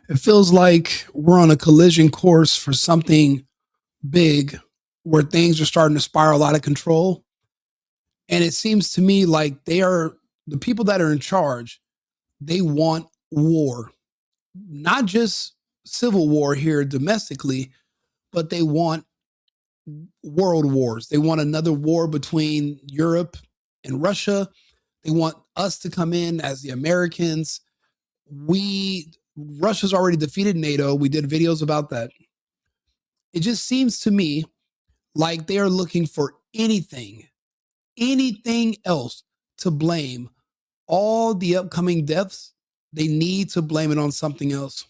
It feels like we're on a collision course for something big where things are starting to spiral out of control. And it seems to me like the people that are in charge, they want war, not just civil war here domestically, but they want world wars. They want another war between Europe and Russia. They want us to come in as the Americans. Russia's already defeated NATO. We did videos about that. It just seems to me like they are looking for anything else to blame all the upcoming deaths. They need to blame it on something else.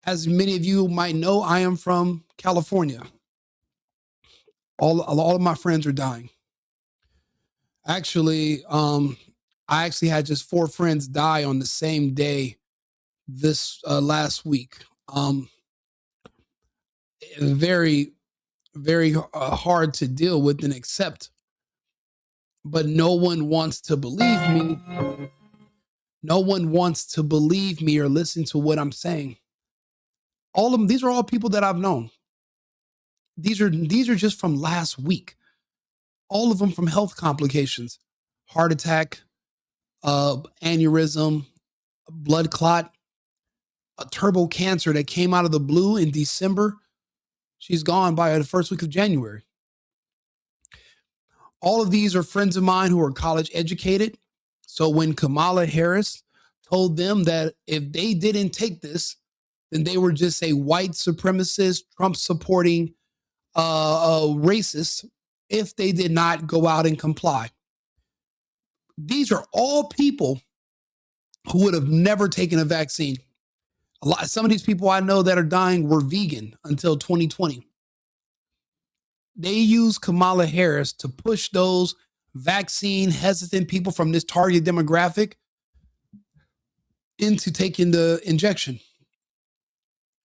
As many of you might know, I am from California. All of my friends are dying. Actually, I actually had just 4 friends die on the same day this last week. Very, very hard to deal with and accept. But no one wants to believe me. No one wants to believe me or listen to what I'm saying. All of them, these are all people that I've known. These are just from last week. All of them from health complications, heart attack, aneurysm, blood clot, a turbo cancer that came out of the blue in December. She's gone by the first week of January. All of these are friends of mine who are college educated. So when Kamala Harris told them that if they didn't take this, then they were just a white supremacist, Trump supporting racist if they did not go out and comply. These are all people who would have never taken a vaccine. Some of these people I know that are dying were vegan until 2020. They use Kamala Harris to push those vaccine hesitant people from this target demographic into taking the injection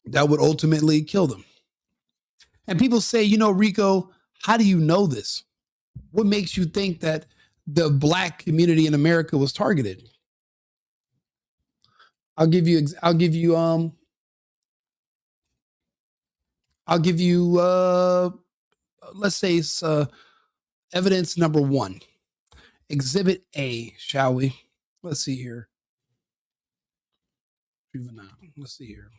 that would ultimately kill them. And people say, Rico, how do you know this? What makes you think that the Black community in America was targeted? I'll give you let's say it's evidence number 1. Exhibit A, shall we? Let's see here. Let's see here.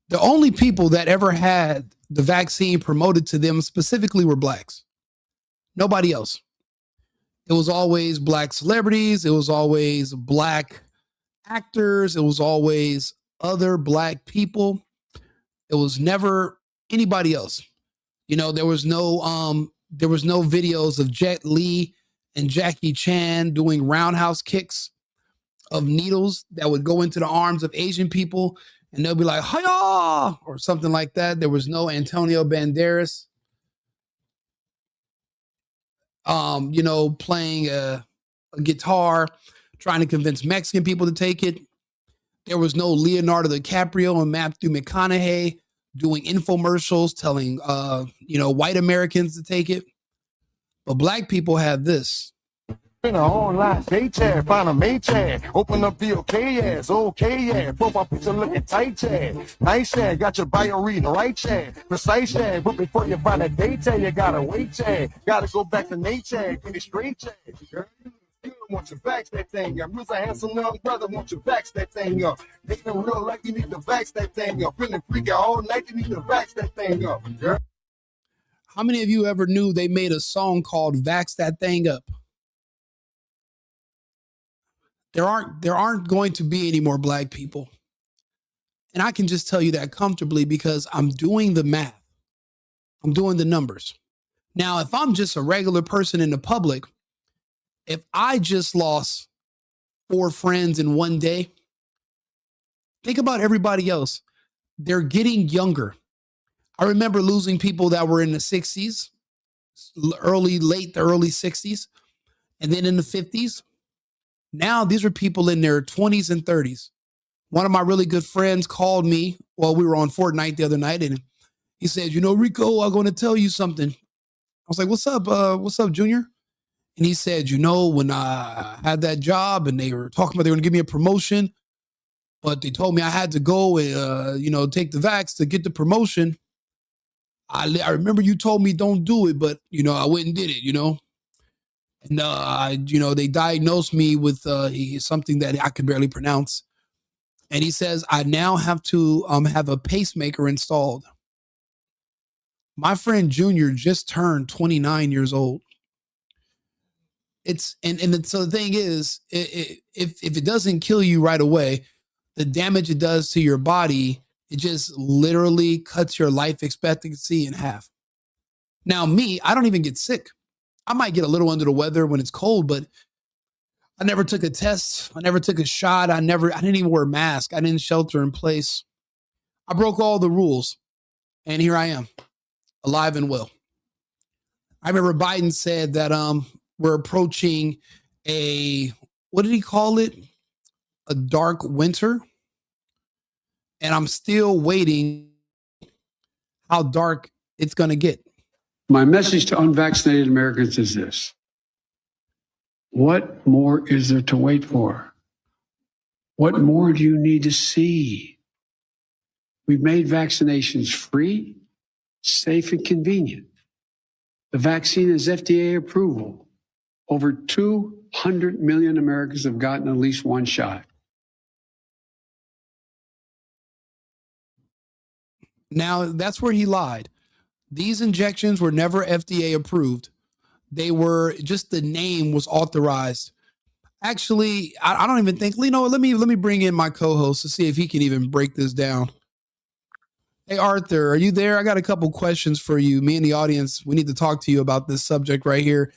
The only people that ever had the vaccine promoted to them specifically were Blacks. Nobody else. It was always Black celebrities. It was always Black actors. It was always other Black people. It was never anybody else. There was no videos of Jet Li and Jackie Chan doing roundhouse kicks of needles that would go into the arms of Asian people, and they'll be like, "Hiya!" or something like that. There was no Antonio Banderas, playing a guitar, trying to convince Mexican people to take it. There was no Leonardo DiCaprio and Matthew McConaughey doing infomercials telling, white Americans to take it. But Black people had this. In a online day chat, find a mate chat, open up the okay profile picture looking tight chat, nice chat, got your bio reading right chat, precise chat, but before you find a date chat, you gotta wait chat, gotta go back to Nate chat, get it straight chat, girl. You want your backs that thing up. You's a handsome young brother, want your backs that thing up. Making real life, you need to backs that thing up. Feeling freaky all night, you need to backs that thing up, girl. How many of you ever knew they made a song called "Vax That Thing Up"? There aren't going to be any more Black people. And I can just tell you that comfortably because I'm doing the math. I'm doing the numbers. Now, if I'm just a regular person in the public, if I just lost 4 friends in one day, think about everybody else. They're getting younger. I remember losing people that were in the 60s, early 60s, and then in the 50s. Now these are people in their 20s and 30s. One of my really good friends called me while we were on Fortnite the other night, and he said, Rico, I'm going to tell you something. I was like, what's up, Junior? And he said, when I had that job and they were talking about they were going to give me a promotion, but they told me I had to go and, take the vax to get the promotion. I remember you told me don't do it, but, I went and did it. And, they diagnosed me with something that I could barely pronounce. And he says, I now have to have a pacemaker installed. My friend Junior just turned 29 years old. So the thing is, if it doesn't kill you right away, the damage it does to your body, it just literally cuts your life expectancy in half. Now, me, I don't even get sick. I might get a little under the weather when it's cold, but I never took a test. I never took a shot. I didn't even wear a mask. I didn't shelter in place. I broke all the rules. And here I am, alive and well. I remember Biden said that we're approaching what did he call it? A dark winter. And I'm still waiting how dark it's going to get. My message to unvaccinated Americans is this. What more is there to wait for? What more do you need to see? We've made vaccinations free, safe, and convenient. The vaccine is FDA approval. Over 200 million Americans have gotten at least one shot. Now, that's where he lied. These injections were never FDA approved. They were just the name was authorized. Actually, I don't even think, let me bring in my co-host to see if he can even break this down. Hey, Arthur, are you there? I got a couple questions for you. Me and the audience, we need to talk to you about this subject right here.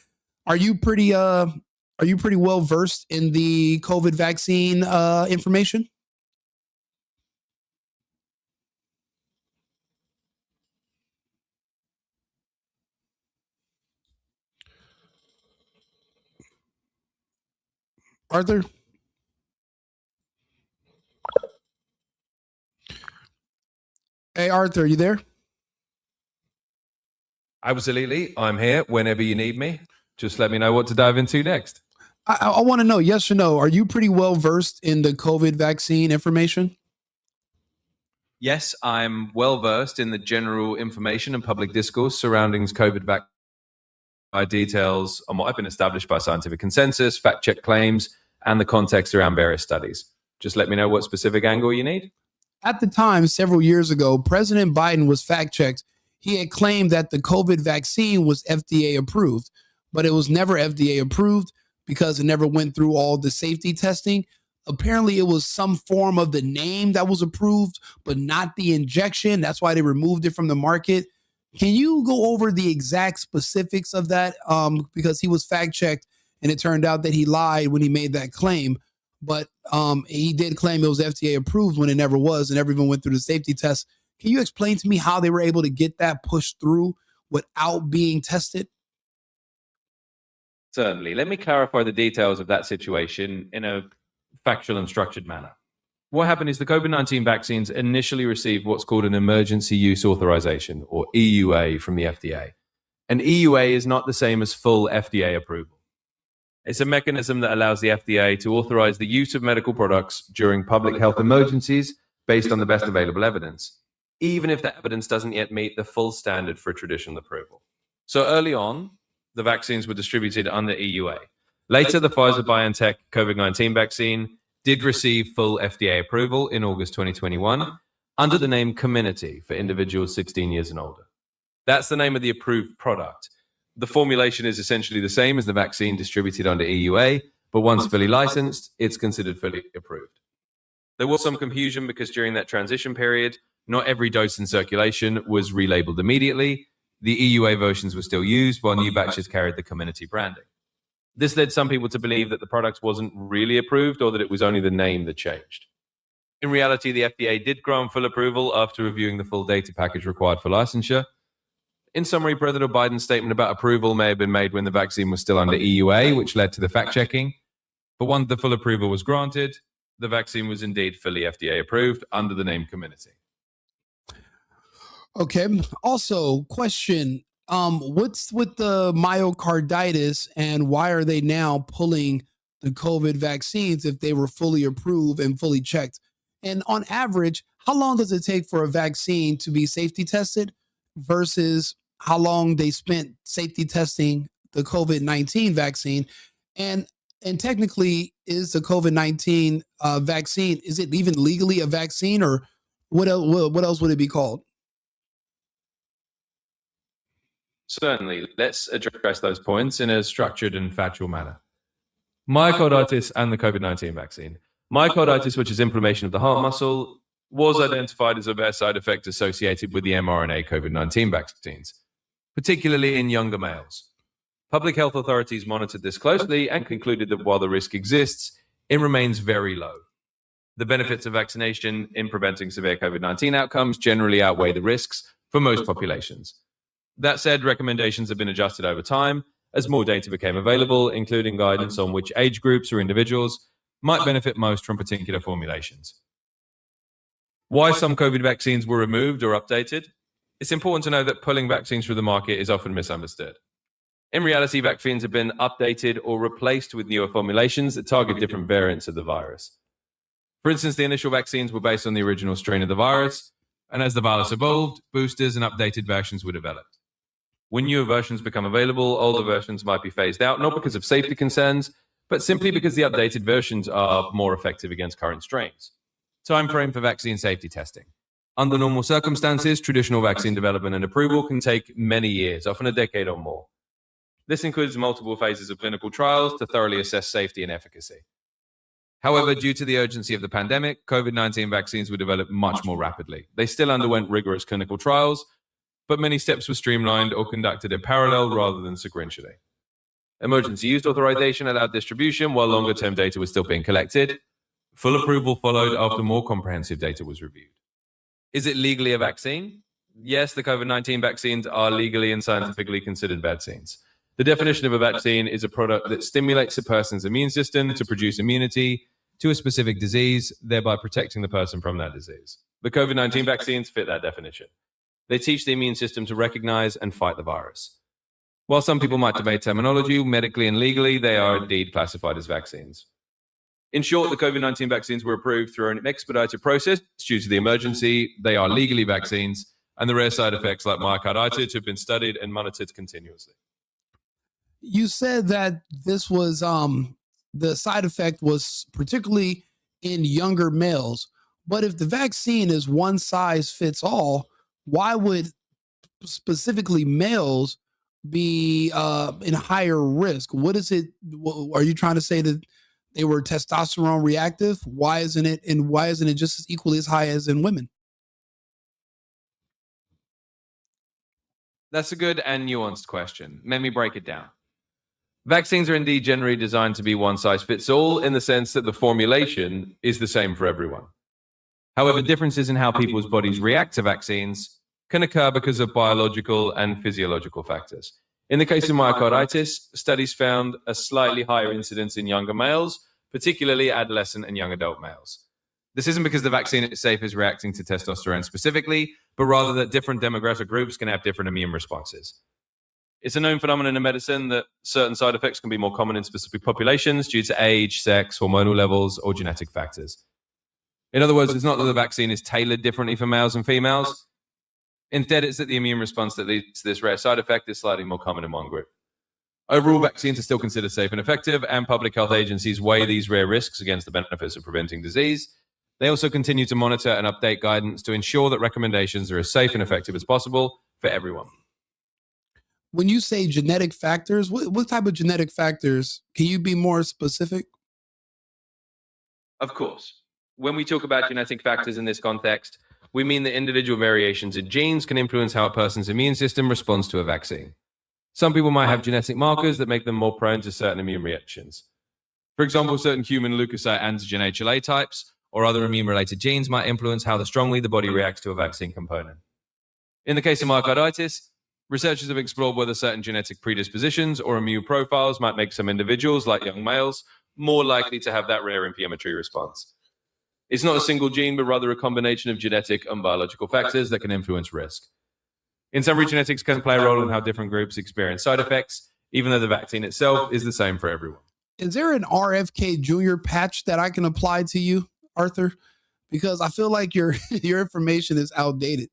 Are you pretty well versed in the COVID vaccine information? Arthur? Hey, Arthur, are you there? Absolutely. I'm here whenever you need me. Just let me know what to dive into next. I want to know, yes or no, are you pretty well versed in the COVID vaccine information? Yes, I'm well versed in the general information and public discourse surrounding COVID vaccine details on what have been established by scientific consensus, fact-check claims, and the context around various studies. Just let me know what specific angle you need. At the time, several years ago, President Biden was fact-checked. He had claimed that the COVID vaccine was FDA approved, but it was never FDA approved because it never went through all the safety testing. Apparently, it was some form of the name that was approved, but not the injection. That's why they removed it from the market. Can you go over the exact specifics of that? Because he was fact-checked, and it turned out that he lied when he made that claim. But he did claim it was FDA approved when it never was and never even went through the safety test. Can you explain to me how they were able to get that pushed through without being tested? Certainly. Let me clarify the details of that situation in a factual and structured manner. What happened is the COVID-19 vaccines initially received what's called an emergency use authorization, or EUA, from the FDA. An EUA is not the same as full FDA approval. It's a mechanism that allows the FDA to authorize the use of medical products during public health emergencies based on the best available evidence, even if that evidence doesn't yet meet the full standard for traditional approval. So early on, the vaccines were distributed under EUA. Later, the Pfizer-BioNTech COVID-19 vaccine did receive full FDA approval in August 2021 under the name Comirnaty for individuals 16 years and older. That's the name of the approved product. The formulation is essentially the same as the vaccine distributed under EUA, but once fully licensed, it's considered fully approved. There was some confusion because during that transition period, not every dose in circulation was relabeled immediately. The EUA versions were still used while new batches carried the Comirnaty branding. This led some people to believe that the product wasn't really approved or that it was only the name that changed. In reality, the FDA did grant full approval after reviewing the full data package required for licensure. In summary, President Biden's statement about approval may have been made when the vaccine was still under EUA, which led to the fact-checking. But once the full approval was granted, the vaccine was indeed fully FDA approved under the name Comirnaty. Okay. Also, question, What's with the myocarditis, and why are they now pulling the COVID vaccines if they were fully approved and fully checked? And on average, how long does it take for a vaccine to be safety tested versus how long they spent safety testing the COVID-19 vaccine? And and technically, is the COVID-19 vaccine, is it even legally a vaccine, or what else would it be called? Certainly, let's address those points in a structured and factual manner. Myocarditis and the COVID-19 vaccine. Myocarditis, which is inflammation of the heart muscle, was identified as a rare side effect associated with the mRNA COVID-19 vaccines, particularly in younger males. Public health authorities monitored this closely and concluded that while the risk exists, it remains very low. The benefits of vaccination in preventing severe COVID-19 outcomes generally outweigh the risks for most populations. That said, recommendations have been adjusted over time as more data became available, including guidance on which age groups or individuals might benefit most from particular formulations. Why some COVID vaccines were removed or updated? It's important to know that pulling vaccines from the market is often misunderstood. In reality, vaccines have been updated or replaced with newer formulations that target different variants of the virus. For instance, the initial vaccines were based on the original strain of the virus, and as the virus evolved, boosters and updated versions were developed. When newer versions become available, older versions might be phased out, not because of safety concerns, but simply because the updated versions are more effective against current strains. Time frame for vaccine safety testing. Under normal circumstances, traditional vaccine development and approval can take many years, often a decade or more. This includes multiple phases of clinical trials to thoroughly assess safety and efficacy. However, due to the urgency of the pandemic, COVID-19 vaccines were developed much more rapidly. They still underwent rigorous clinical trials, but many steps were streamlined or conducted in parallel rather than sequentially. Emergency use authorization allowed distribution while longer-term data was still being collected. Full approval followed after more comprehensive data was reviewed. Is it legally a vaccine? Yes, the COVID-19 vaccines are legally and scientifically considered vaccines. The definition of a vaccine is a product that stimulates a person's immune system to produce immunity to a specific disease, thereby protecting the person from that disease. The COVID-19 vaccines fit that definition. They teach the immune system to recognize and fight the virus. While some people might debate terminology, medically and legally, they are indeed classified as vaccines. In short, the COVID-19 vaccines were approved through an expedited process due to the emergency. They are legally vaccines, and the rare side effects like myocarditis have been studied and monitored continuously. You said that this was the side effect was particularly in younger males, but if the vaccine is one size fits all, why would specifically males be in higher risk? What is it? Are you trying to say that they were testosterone reactive? Why isn't it? And why isn't it just as equally as high as in women? That's a good and nuanced question. Let me break it down. Vaccines are indeed generally designed to be one size fits all in the sense that the formulation is the same for everyone. However, differences in how people's bodies react to vaccines can occur because of biological and physiological factors. In the case of myocarditis, studies found a slightly higher incidence in younger males, particularly adolescent and young adult males. This isn't because the vaccine itself is reacting to testosterone specifically, but rather that different demographic groups can have different immune responses. It's a known phenomenon in medicine that certain side effects can be more common in specific populations due to age, sex, hormonal levels, or genetic factors. In other words, it's not that the vaccine is tailored differently for males and females. Instead, it's that the immune response that leads to this rare side effect is slightly more common in one group. Overall, vaccines are still considered safe and effective, and public health agencies weigh these rare risks against the benefits of preventing disease. They also continue to monitor and update guidance to ensure that recommendations are as safe and effective as possible for everyone. When you say genetic factors, what type of genetic factors? Can you be more specific? Of course. When we talk about genetic factors in this context, we mean that individual variations in genes can influence how a person's immune system responds to a vaccine. Some people might have genetic markers that make them more prone to certain immune reactions. For example, certain human leukocyte antigen HLA types or other immune-related genes might influence how strongly the body reacts to a vaccine component. In the case of myocarditis, researchers have explored whether certain genetic predispositions or immune profiles might make some individuals, like young males, more likely to have that rare inflammatory response. It's not a single gene, but rather a combination of genetic and biological factors that can influence risk. In summary, genetics can play a role in how different groups experience side effects, even though the vaccine itself is the same for everyone. Is there an RFK Jr. patch that I can apply to you, Arthur? Because I feel like your your information is outdated.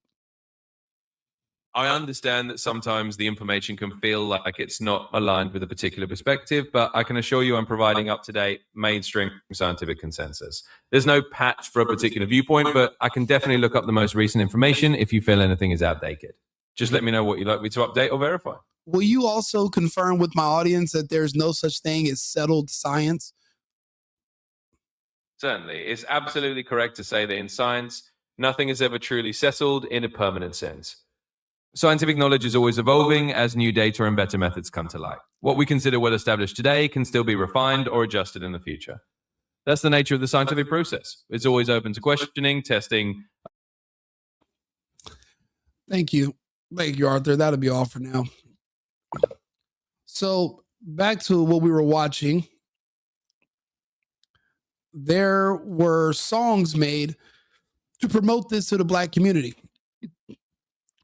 I understand that sometimes the information can feel like it's not aligned with a particular perspective, but I can assure you I'm providing up-to-date mainstream scientific consensus. There's no patch for a particular viewpoint, but I can definitely look up the most recent information if you feel anything is outdated. Just let me know what you'd like me to update or verify. Will you also confirm with my audience that there's no such thing as settled science? Certainly. It's absolutely correct to say that in science, nothing is ever truly settled in a permanent sense. Scientific knowledge is always evolving as new data and better methods come to light. What we consider well established today can still be refined or adjusted in the future. That's the nature of the scientific process. It's always open to questioning, testing. Thank you. Thank you, Arthur. That'll be all for now. So back to what we were watching. There were songs made to promote this to the Black community.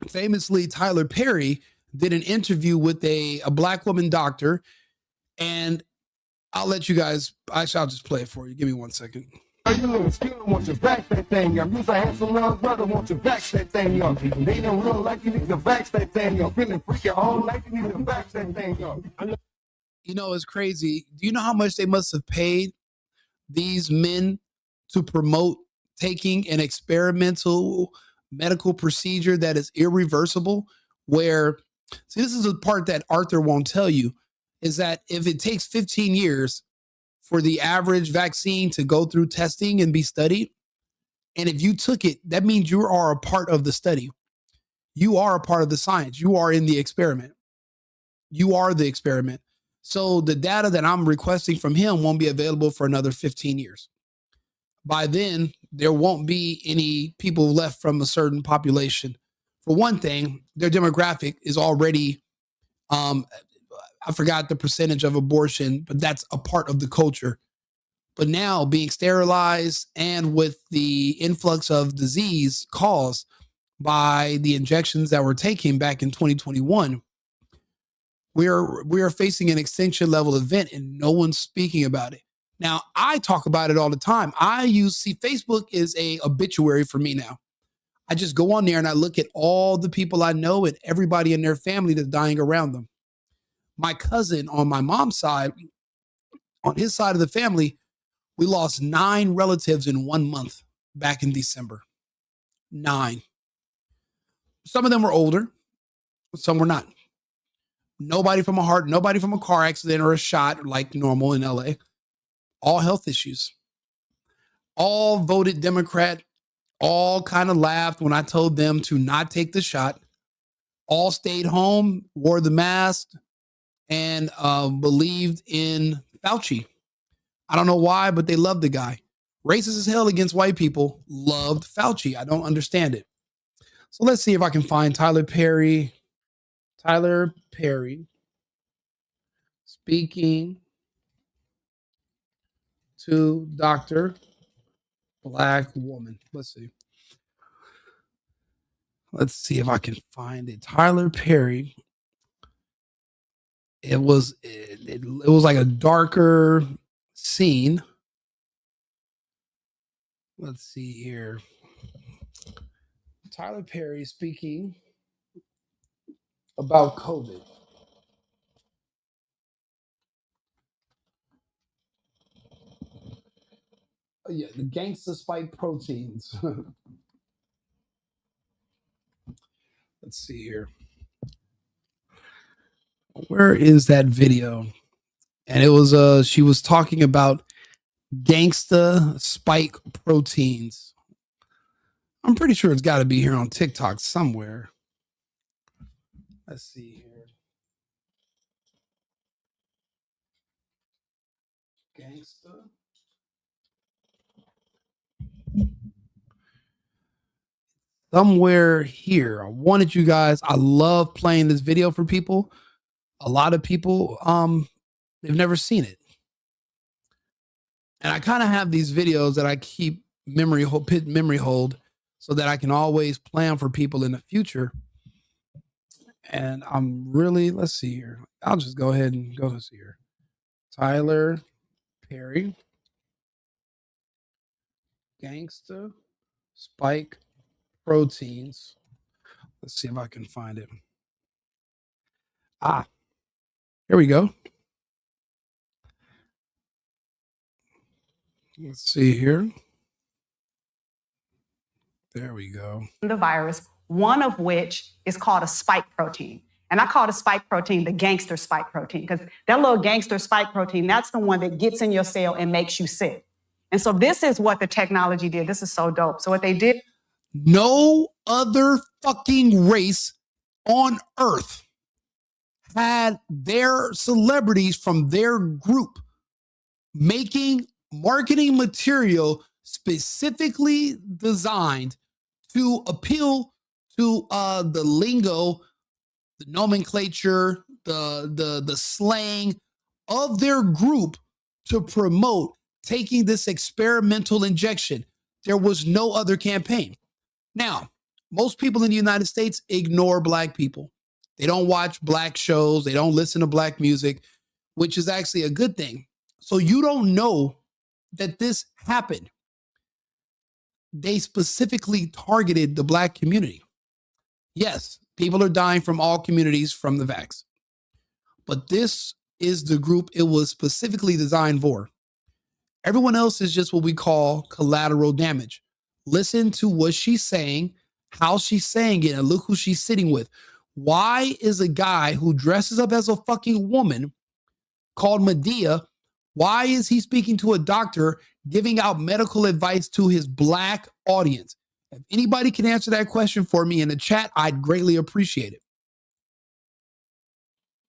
Famously, Tyler Perry did an interview with a Black woman doctor, and I'll let you guys, I'll just play it for you. Give me 1 second. You little skinner want to back that thing up. You's a handsome young brother want to back that thing up. They don't real like you need to back that thing up. Feeling freaky all night, you need to back that thing up. You know, it's crazy. Do you know how much they must have paid these men to promote taking an experimental medical procedure that is irreversible? Where, see, this is the part that Arthur won't tell you, is that if it takes 15 years for the average vaccine to go through testing and be studied, and if you took it, that means you are a part of the study. You are a part of the science. You are in the experiment. You are the experiment. So the data that I'm requesting from him won't be available for another 15 years. By then, there won't be any people left from a certain population. For one thing, their demographic is already, I forgot the percentage of abortion, but that's a part of the culture. But now being sterilized and with the influx of disease caused by the injections that were taken back in 2021, we are facing an extinction level event and no one's speaking about it. Now, I talk about it all the time. Facebook is a obituary for me now. I just go on there and I look at all the people I know and everybody in their family that's dying around them. My cousin on my mom's side, on his side of the family, we lost 9 relatives in 1 month back in December. 9. Some of them were older, some were not. Nobody from a car accident or a shot like normal in LA. All health issues. All voted Democrat. All kind of laughed when I told them to not take the shot. All stayed home, wore the mask, and believed in Fauci. I don't know why, but they loved the guy. Racist as hell against white people, loved Fauci. I don't understand it. So let's see if I can find Tyler Perry. Tyler Perry speaking to Dr. Black woman. Let's see. Let's see if I can find it. Tyler Perry. It was like a darker scene. Let's see here. Tyler Perry speaking about COVID. Oh, yeah, the gangster spike proteins. Let's see here. Where is that video? And it was she was talking about gangsta spike proteins. I'm pretty sure it's got to be here on TikTok somewhere. Let's see here. Gangsta. Somewhere here. I wanted you guys. I love playing this video for people. A lot of people, they've never seen it. And I kind of have these videos that I keep memory hold so that I can always plan for people in the future. And I'm really, let's see here. I'll just go ahead and go to see here. Tyler Perry, Gangsta Spike Proteins. Let's see if I can find it. Ah, here we go. Let's see here. There we go. The virus, one of which is called a spike protein. And I call the spike protein the gangster spike protein because that little gangster spike protein, that's the one that gets in your cell and makes you sick. And so this is what the technology did. This is so dope. So what they did. No other fucking race on earth had their celebrities from their group making marketing material specifically designed to appeal to the lingo, the nomenclature, the slang of their group to promote taking this experimental injection. There was no other campaign. Now, most people in the United States ignore black people. They don't watch black shows. They don't listen to black music, which is actually a good thing. So you don't know that this happened. They specifically targeted the black community. Yes, people are dying from all communities from the VAX. But this is the group it was specifically designed for. Everyone else is just what we call collateral damage. Listen to what she's saying, how she's saying it, and look who she's sitting with. Why is a guy who dresses up as a fucking woman called Medea, why is he speaking to a doctor giving out medical advice to his black audience? If anybody can answer that question for me in the chat, I'd greatly appreciate it.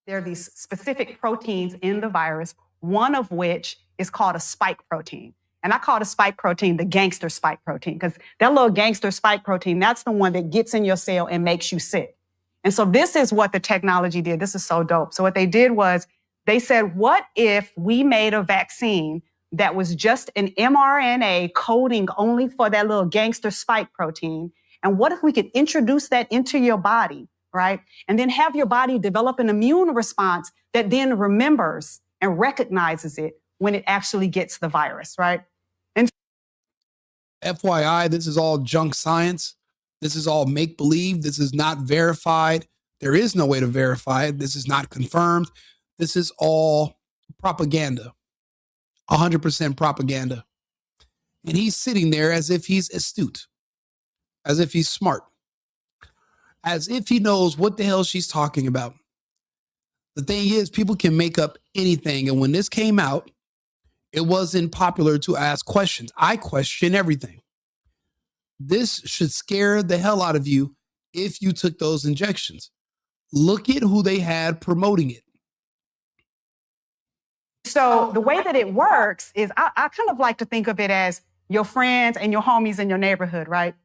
There are these specific proteins in the virus, one of which is called a spike protein. And I call the spike protein the gangster spike protein because that little gangster spike protein, that's the one that gets in your cell and makes you sick. And so this is what the technology did. This is so dope. So what they did was they said, what if we made a vaccine that was just an mRNA coding only for that little gangster spike protein? And what if we could introduce that into your body, right? And then have your body develop an immune response that then remembers and recognizes it when it actually gets the virus, right? And FYI, this is all junk science. This is all make-believe. This is not verified. There is no way to verify it. This is not confirmed. This is all propaganda, 100% propaganda. And he's sitting there as if he's astute, as if he's smart, as if he knows what the hell she's talking about. The thing is, people can make up anything. And when this came out, it wasn't popular to ask questions. I question everything. This should scare the hell out of you if you took those injections. Look at who they had promoting it. so the way that it works is I kind of like to think of it as your friends and your homies in your neighborhood, right?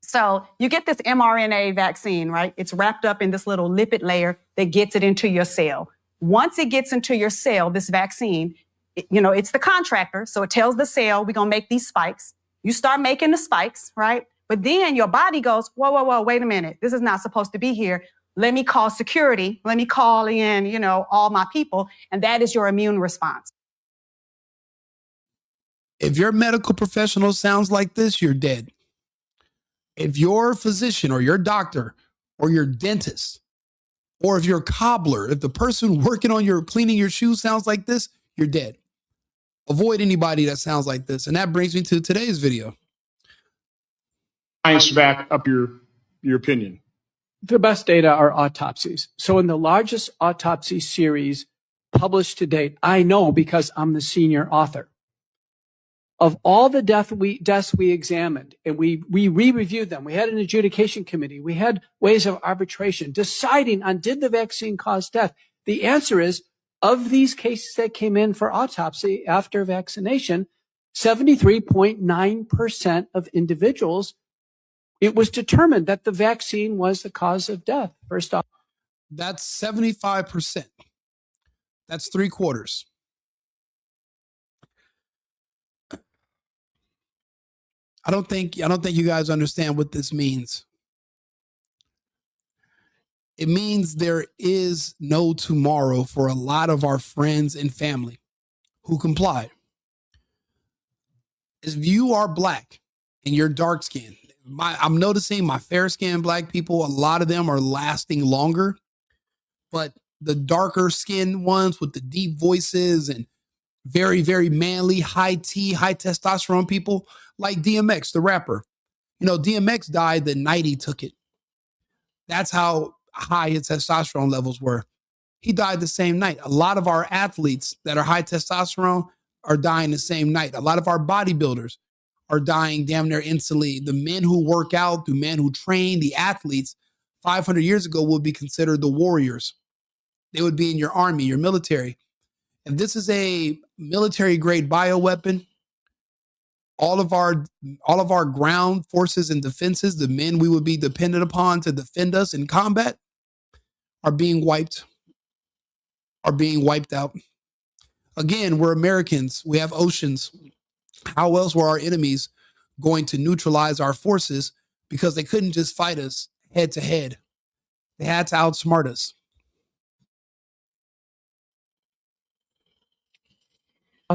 So you get this mRNA vaccine, right? It's wrapped up in this little lipid layer that gets it into your cell. Once it gets into your cell, this vaccine, it's the contractor. So it tells the cell, we're going to make these spikes. You start making the spikes, right? But then your body goes, whoa, wait a minute. This is not supposed to be here. Let me call security. Let me call in, all my people. And that is your immune response. If your medical professional sounds like this, you're dead. If your physician or your doctor or your dentist or if your cobbler, if the person working on your cleaning your shoes sounds like this, you're dead. Avoid anybody that sounds like this. And that brings me to today's video. Science back up your opinion. The best data are autopsies. So in the largest autopsy series published to date, I know because I'm the senior author. Of all the deaths we examined, and we re-reviewed them, we had an adjudication committee, we had ways of arbitration, deciding on did the vaccine cause death. The answer is, of these cases that came in for autopsy after vaccination, 73.9% of individuals, it was determined that the vaccine was the cause of death. First off, that's 75%. That's 3/4. I don't think you guys understand what this means. It means there is no tomorrow for a lot of our friends and family who complied. If you are black and you're dark skinned, I'm noticing my fair skinned black people, a lot of them are lasting longer, but the darker skinned ones with the deep voices and very, very manly, high T, high testosterone people like DMX, the rapper. DMX died the night he took it. That's how high his testosterone levels were. He died the same night. A lot of our athletes that are high testosterone are dying the same night. A lot of our bodybuilders are dying damn near instantly. The men who work out, the men who train, the athletes 500 years ago would be considered the warriors. They would be in your army, your military. And this is a military grade bioweapon. All of our ground forces and defenses, the men we would be dependent upon to defend us in combat, are being wiped out. Again, we're Americans. We have oceans. How else were our enemies going to neutralize our forces? Because they couldn't just fight us head to head. They had to outsmart us.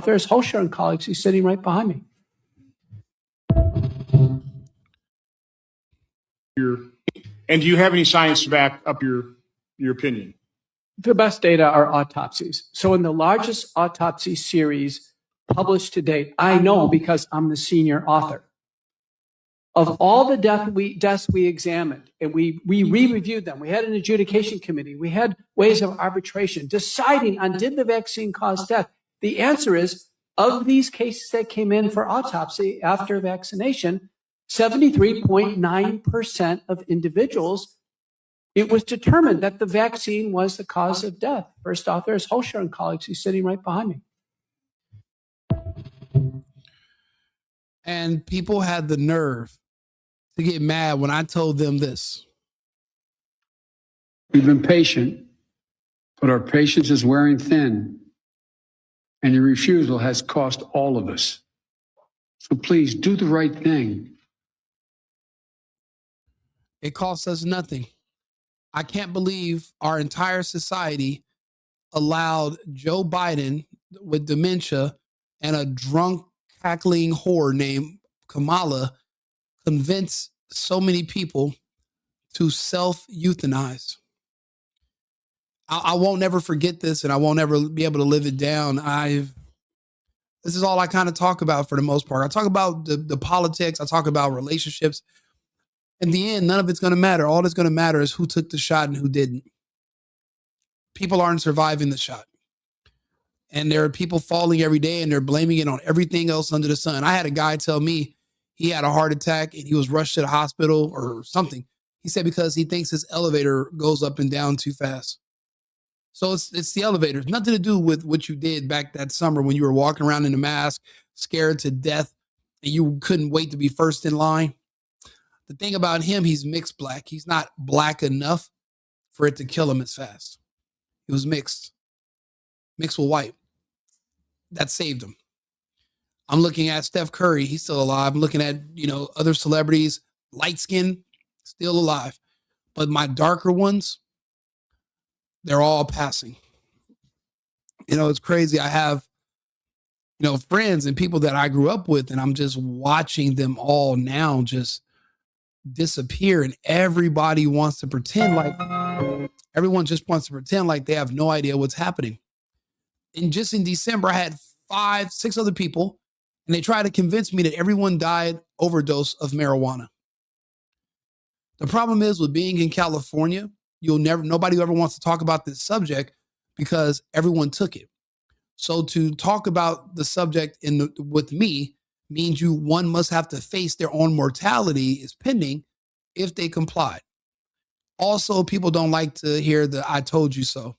There's Hosher and colleagues. He's sitting right behind me. And do you have any science to back up your opinion? The best data are autopsies. So in the largest autopsy series published to date, I know because I'm the senior author. Of all the deaths we examined, and we re-reviewed them. We had an adjudication committee. We had ways of arbitration deciding on did the vaccine cause death. The answer is, of these cases that came in for autopsy after vaccination, 73.9% of individuals, it was determined that the vaccine was the cause of death. First author is Hosher and colleagues. He's sitting right behind me. And people had the nerve to get mad when I told them this. We've been patient, but our patience is wearing thin, and your refusal has cost all of us. So please do the right thing. It costs us nothing. I can't believe our entire society allowed Joe Biden with dementia and a drunk, cackling whore named Kamala convince so many people to self-euthanize. I won't ever forget this, and I won't ever be able to live it down. This is all I kind of talk about for the most part. I talk about the politics. I talk about relationships. In the end, none of it's going to matter. All that's going to matter is who took the shot and who didn't. People aren't surviving the shot. And there are people falling every day, and they're blaming it on everything else under the sun. I had a guy tell me he had a heart attack and he was rushed to the hospital or something. He said because he thinks his elevator goes up and down too fast. So it's the elevator. It's nothing to do with what you did back that summer when you were walking around in a mask, scared to death, and you couldn't wait to be first in line. The thing about him, he's mixed black. He's not black enough for it to kill him as fast. He was mixed with white. That saved him. I'm looking at Steph Curry. He's still alive. I'm looking at, other celebrities, light skin, still alive. But my darker ones, they're all passing. It's crazy. I have, friends and people that I grew up with, and I'm just watching them all now just disappear. And everybody wants to pretend like, everyone just wants to pretend like they have no idea what's happening. And just in December, I had 5-6 other people, and they tried to convince me that everyone died overdose of marijuana. The problem is with being in California, nobody ever wants to talk about this subject because everyone took it. So to talk about the subject with me means one must have to face their own mortality is pending if they comply. Also, people don't like to hear the "I told you so."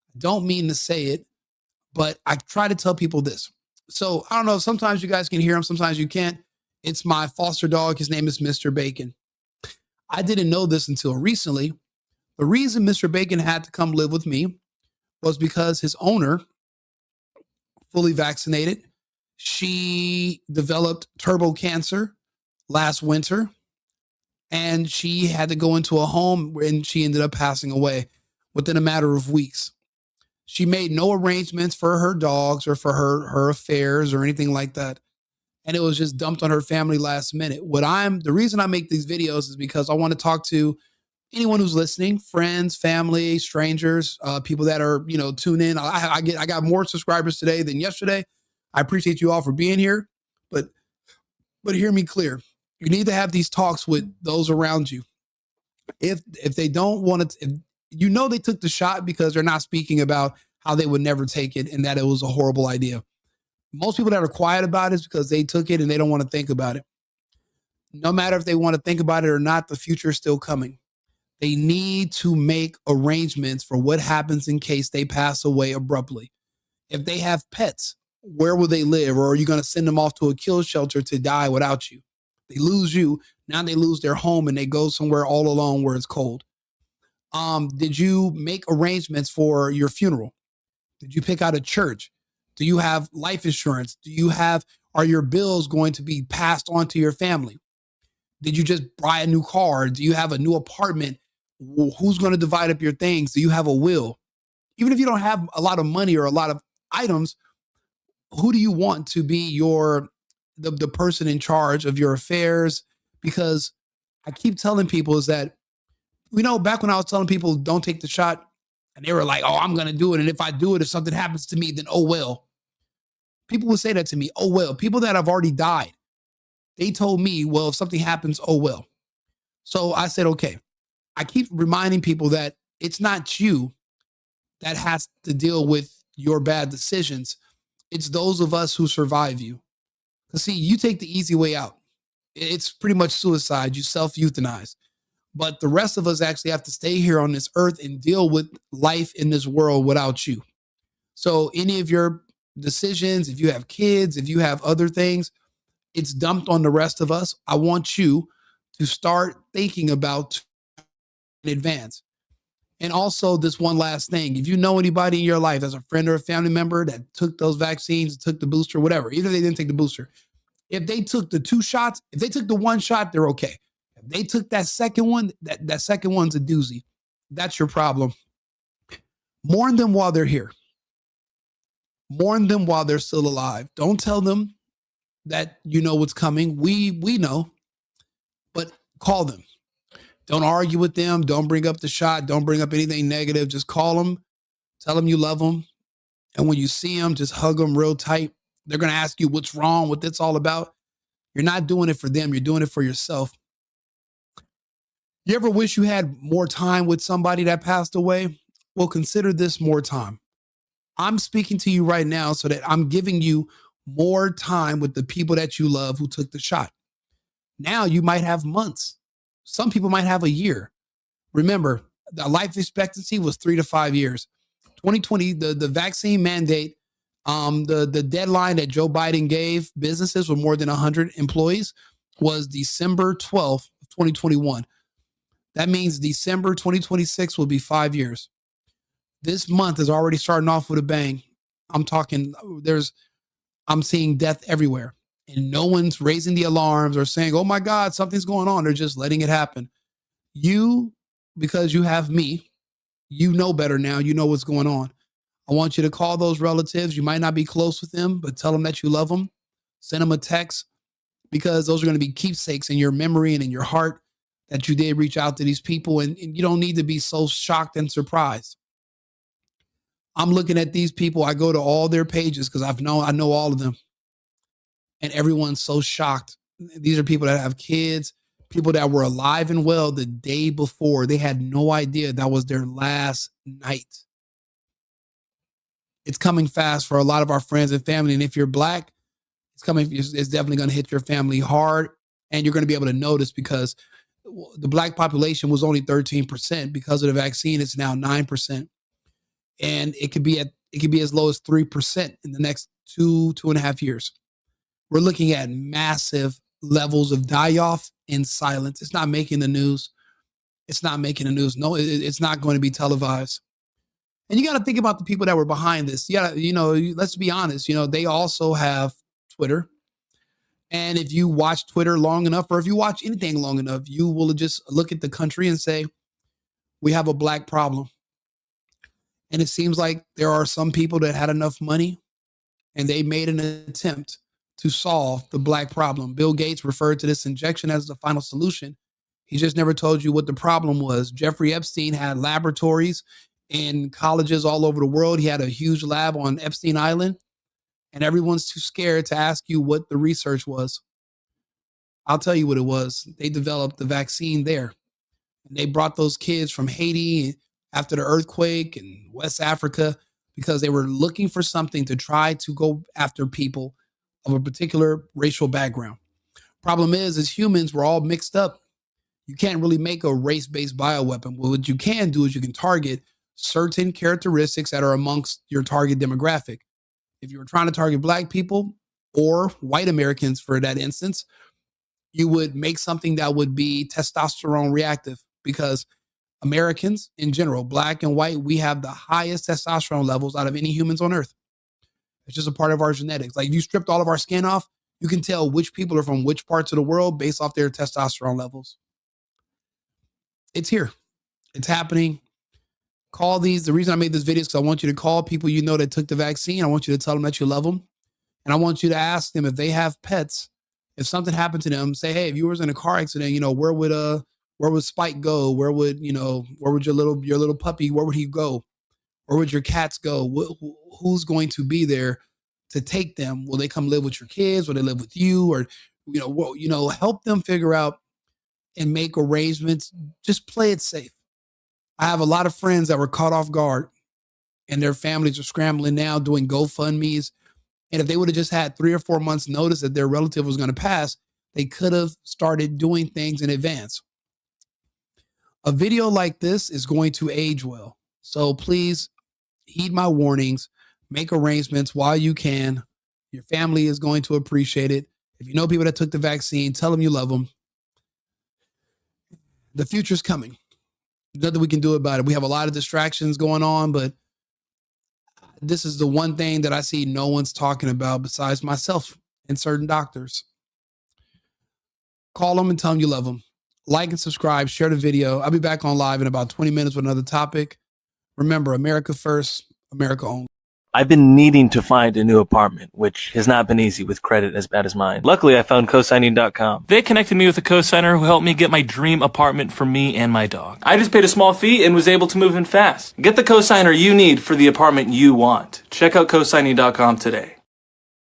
I don't mean to say it, but I try to tell people this. So I don't know, sometimes you guys can hear him, sometimes you can't. It's my foster dog. His name is Mr. Bacon. I didn't know this until recently. The reason Mr. Bacon had to come live with me was because his owner, fully vaccinated, she developed turbo cancer last winter, and she had to go into a home and she ended up passing away within a matter of weeks. She made no arrangements for her dogs or for her affairs or anything like that. And it was just dumped on her family last minute. The reason I make these videos is because I want to talk to anyone who's listening, friends, family, strangers, people that are, tune in. I got more subscribers today than yesterday. I appreciate you all for being here, but hear me clear. You need to have these talks with those around you. If they don't want to, they took the shot because they're not speaking about how they would never take it and that it was a horrible idea. Most people that are quiet about it is because they took it and they don't want to think about it. No matter if they want to think about it or not, the future is still coming. They need to make arrangements for what happens in case they pass away abruptly. If they have pets, where will they live? Or are you going to send them off to a kill shelter to die without you? They lose you. Now they lose their home and they go somewhere all alone where it's cold. Did you make arrangements for your funeral? Did you pick out a church? Do you have life insurance? Are your bills going to be passed on to your family? Did you just buy a new car? Do you have a new apartment? Who's going to divide up your things? Do you have a will? Even if you don't have a lot of money or a lot of items, who do you want to be the person in charge of your affairs? Because I keep telling people is that, back when I was telling people don't take the shot and they were like, oh, I'm going to do it. And if I do it, if something happens to me, then oh, well. People would say that to me, oh, well. People that have already died, they told me, well, if something happens, oh, well. So I said, okay. I keep reminding people that it's not you that has to deal with your bad decisions. It's those of us who survive you. Because see, you take the easy way out. It's pretty much suicide. You self-euthanize. But the rest of us actually have to stay here on this earth and deal with life in this world without you. So any of your decisions, if you have kids, if you have other things, it's dumped on the rest of us. I want you to start thinking about in advance. And also this one last thing, if you know anybody in your life as a friend or a family member that took those vaccines, took the booster, whatever, either they didn't take the booster, if they took the 2 shots, if they took the 1 shot, they're okay. If they took that second one, that second one's a doozy. That's your problem. Mourn them while they're here. Mourn them while they're still alive. Don't tell them that you know what's coming. We know, but call them. Don't argue with them. Don't bring up the shot. Don't bring up anything negative. Just call them. Tell them you love them. And when you see them, just hug them real tight. They're going to ask you what's wrong, what it's all about. You're not doing it for them. You're doing it for yourself. You ever wish you had more time with somebody that passed away? Well, consider this more time. I'm speaking to you right now so that I'm giving you more time with the people that you love who took the shot. Now you might have months. Some people might have a year. Remember, the life expectancy was 3 to 5 years. 2020, the vaccine mandate, the deadline that Joe Biden gave businesses with more than 100 employees was December 12th, 2021. That means December 2026 will be 5 years. This month is already starting off with a bang. I'm seeing death everywhere. And no one's raising the alarms or saying, oh my God, something's going on. They're just letting it happen. You, because you have me, you know better now. You know what's going on. I want you to call those relatives. You might not be close with them, but tell them that you love them. Send them a text because those are going to be keepsakes in your memory and in your heart that you did reach out to these people. And you don't need to be so shocked and surprised. I'm looking at these people. I go to all their pages because I know all of them. And everyone's so shocked. These are people that have kids, people that were alive and well the day before. They had no idea that was their last night. It's coming fast for a lot of our friends and family. And if you're Black, it's definitely going to hit your family hard. And you're going to be able to notice because the Black population was only 13%. Because of the vaccine, it's now 9%. And it could be as low as 3% in the next 2.5 years. We're looking at massive levels of die-off in silence. It's not making the news. It's not making the news. No, it's not going to be televised. And you got to think about the people that were behind this. Yeah, let's be honest. They also have Twitter. And if you watch Twitter long enough, or if you watch anything long enough, you will just look at the country and say, we have a black problem. And it seems like there are some people that had enough money and they made an attempt to solve the black problem. Bill Gates referred to this injection as the final solution. He just never told you what the problem was. Jeffrey Epstein had laboratories in colleges all over the world. He had a huge lab on Epstein Island, and everyone's too scared to ask you what the research was. I'll tell you what it was. They developed the vaccine there. And they brought those kids from Haiti after the earthquake and West Africa because they were looking for something to try to go after people of a particular racial background. Problem is, as humans, we're all mixed up. You can't really make a race-based bioweapon. Well, what you can do is you can target certain characteristics that are amongst your target demographic. If you were trying to target black people or white Americans, for that instance, you would make something that would be testosterone reactive, because Americans in general, black and white, we have the highest testosterone levels out of any humans on earth. It's just a part of our genetics. Like if you stripped all of our skin off, you can tell which people are from which parts of the world based off their testosterone levels. It's here. It's happening. Call these. The reason I made this video is because I want you to call people you know that took the vaccine. I want you to tell them that you love them. And I want you to ask them if they have pets. If something happened to them, say, hey, if you were in a car accident, where would Spike go? Where would your little puppy, where would he go? Where would your cats go? Who's going to be there to take them? Will they come live with your kids? Will they live with you? Or, help them figure out and make arrangements. Just play it safe. I have a lot of friends that were caught off guard and their families are scrambling now doing GoFundMes. And if they would have just had 3 or 4 months notice that their relative was going to pass, they could have started doing things in advance. A video like this is going to age well. So please heed my warnings, make arrangements while you can. Your family is going to appreciate it. If you know people that took the vaccine, tell them you love them. The future's coming. Nothing we can do about it. We have a lot of distractions going on, but this is the one thing that I see no one's talking about besides myself and certain doctors. Call them and tell them you love them. Like and subscribe, share the video. I'll be back on live in about 20 minutes with another topic. Remember, America first, America only. I've been needing to find a new apartment, which has not been easy with credit as bad as mine. Luckily, I found cosigning.com. They connected me with a cosigner who helped me get my dream apartment for me and my dog. I just paid a small fee and was able to move in fast. Get the cosigner you need for the apartment you want. Check out cosigning.com today.